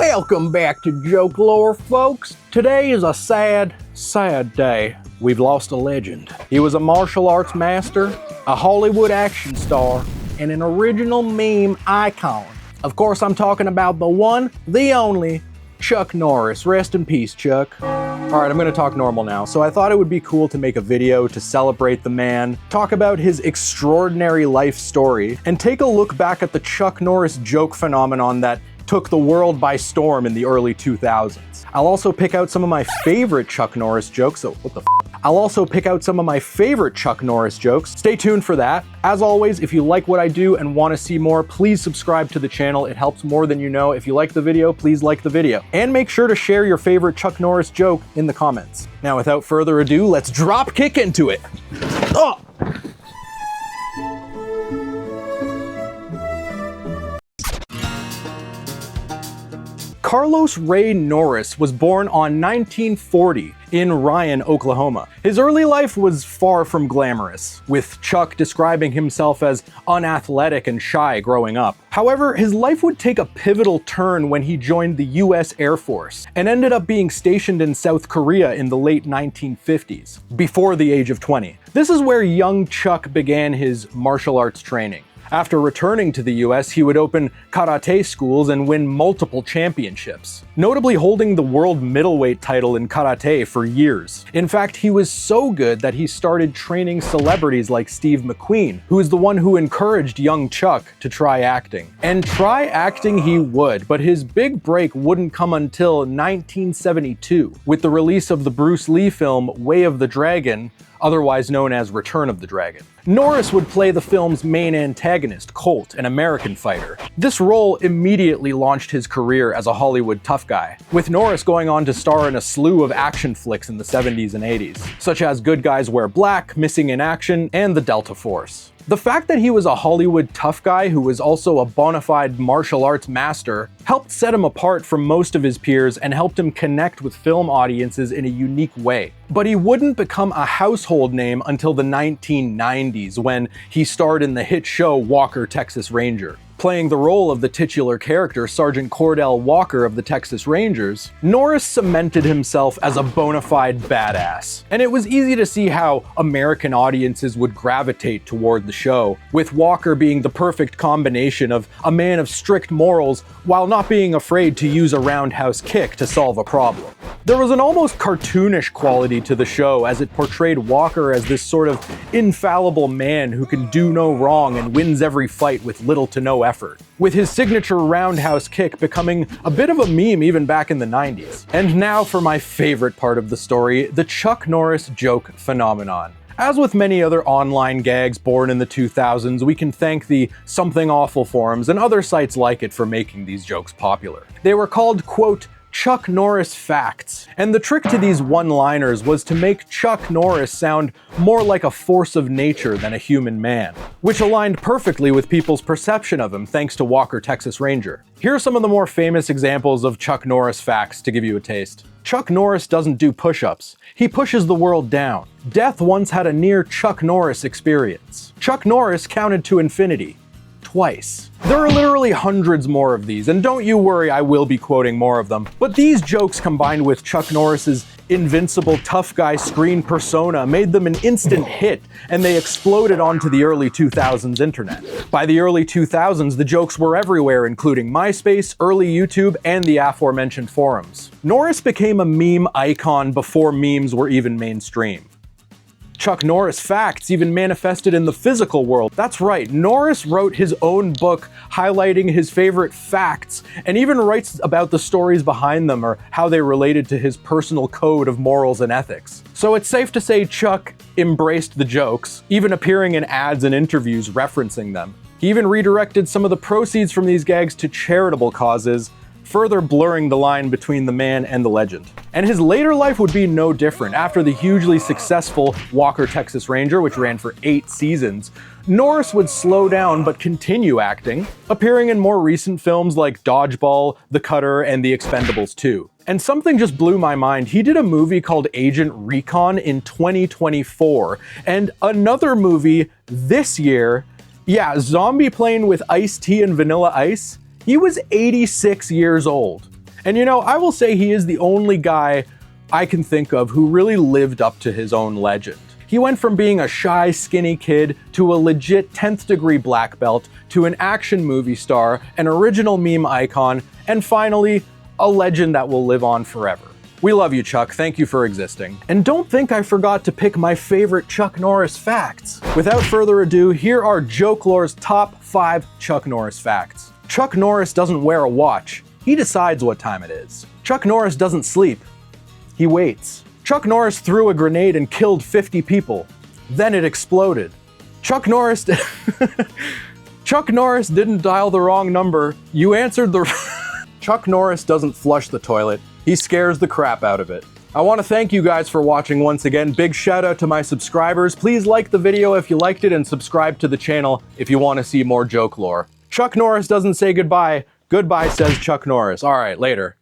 Welcome back to Jokelore, folks. Today is a sad, sad day. We've lost a legend. He was a martial arts master, a Hollywood action star, and an original meme icon. Of course, I'm talking about the one, the only, Chuck Norris. Rest in peace, Chuck. Alright, I'm gonna talk normal now. So I thought it would be cool to make a video to celebrate the man, talk about his extraordinary life story, and take a look back at the Chuck Norris joke phenomenon that took the world by storm in the early 2000s. I'll also pick out some of my favorite Chuck Norris jokes. I'll also pick out some of my favorite Chuck Norris jokes. Stay tuned for that. As always, if you like what I do and want to see more, please subscribe to the channel. It helps more than you know. If you like the video, please like the video. And make sure to share your favorite Chuck Norris joke in the comments. Now, without further ado, let's drop kick into it. Oh! Carlos Ray Norris was born on 1940 in Ryan, Oklahoma. His early life was far from glamorous, with Chuck describing himself as unathletic and shy growing up. However, his life would take a pivotal turn when he joined the US Air Force and ended up being stationed in South Korea in the late 1950s, before the age of 20. This is where young Chuck began his martial arts training. After returning to the US, he would open karate schools and win multiple championships, notably holding the world middleweight title in karate for years. In fact, he was so good that he started training celebrities like Steve McQueen, who is the one who encouraged young Chuck to try acting. And try acting he would, but his big break wouldn't come until 1972, with the release of the Bruce Lee film Way of the Dragon, otherwise known as Return of the Dragon. Norris would play the film's main antagonist, Colt, an American fighter. This role immediately launched his career as a Hollywood tough guy, with Norris going on to star in a slew of action flicks in the 70s and 80s, such as Good Guys Wear Black, Missing in Action, and The Delta Force. The fact that he was a Hollywood tough guy who was also a bona fide martial arts master helped set him apart from most of his peers and helped him connect with film audiences in a unique way. But he wouldn't become a household name until the 1990s, when he starred in the hit show Walker, Texas Ranger. Playing the role of the titular character, Sergeant Cordell Walker of the Texas Rangers, Norris cemented himself as a bona fide badass. And it was easy to see how American audiences would gravitate toward the show, with Walker being the perfect combination of a man of strict morals while not being afraid to use a roundhouse kick to solve a problem. There was an almost cartoonish quality to the show, as it portrayed Walker as this sort of infallible man who can do no wrong and wins every fight with little to no effort, with his signature roundhouse kick becoming a bit of a meme even back in the 90s. And now for my favorite part of the story, the Chuck Norris joke phenomenon. As with many other online gags born in the 2000s, we can thank the Something Awful forums and other sites like it for making these jokes popular. They were called, quote, Chuck Norris facts. And the trick to these one-liners was to make Chuck Norris sound more like a force of nature than a human man, which aligned perfectly with people's perception of him thanks to Walker, Texas Ranger. Here are some of the more famous examples of Chuck Norris facts to give you a taste. Chuck Norris doesn't do push-ups. He pushes the world down. Death once had a near Chuck Norris experience. Chuck Norris counted to infinity. Twice. There are literally hundreds more of these, and don't you worry, I will be quoting more of them. But these jokes combined with Chuck Norris's invincible tough guy screen persona made them an instant hit, and they exploded onto the early 2000s internet. By the early 2000s, the jokes were everywhere, including MySpace, early YouTube, and the aforementioned forums. Norris became a meme icon before memes were even mainstream. Chuck Norris facts even manifested in the physical world. That's right, Norris wrote his own book highlighting his favorite facts, and even writes about the stories behind them or how they related to his personal code of morals and ethics. So it's safe to say Chuck embraced the jokes, even appearing in ads and interviews referencing them. He even redirected some of the proceeds from these gags to charitable causes, further blurring the line between the man and the legend. And his later life would be no different. After the hugely successful Walker, Texas Ranger, which ran for 8 seasons, Norris would slow down but continue acting, appearing in more recent films like Dodgeball, The Cutter, and The Expendables 2. And something just blew my mind. He did a movie called Agent Recon in 2024, and another movie this year, Zombie Plane with Ice-T and Vanilla Ice. He was 86 years old. And you know, I will say he is the only guy I can think of who really lived up to his own legend. He went from being a shy, skinny kid to a legit 10th degree black belt, to an action movie star, an original meme icon, and finally, a legend that will live on forever. We love you, Chuck. Thank you for existing. And don't think I forgot to pick my favorite Chuck Norris facts. Without further ado, here are Jokelore's top 5 Chuck Norris facts. Chuck Norris doesn't wear a watch. He decides what time it is. Chuck Norris doesn't sleep. He waits. Chuck Norris threw a grenade and killed 50 people. Then it exploded. Chuck Norris didn't dial the wrong number. You answered the Chuck Norris doesn't flush the toilet. He scares the crap out of it. I want to thank you guys for watching once again. Big shout out to my subscribers. Please like the video if you liked it and subscribe to the channel if you want to see more Jokelore. Chuck Norris doesn't say goodbye. Goodbye says Chuck Norris. All right, later.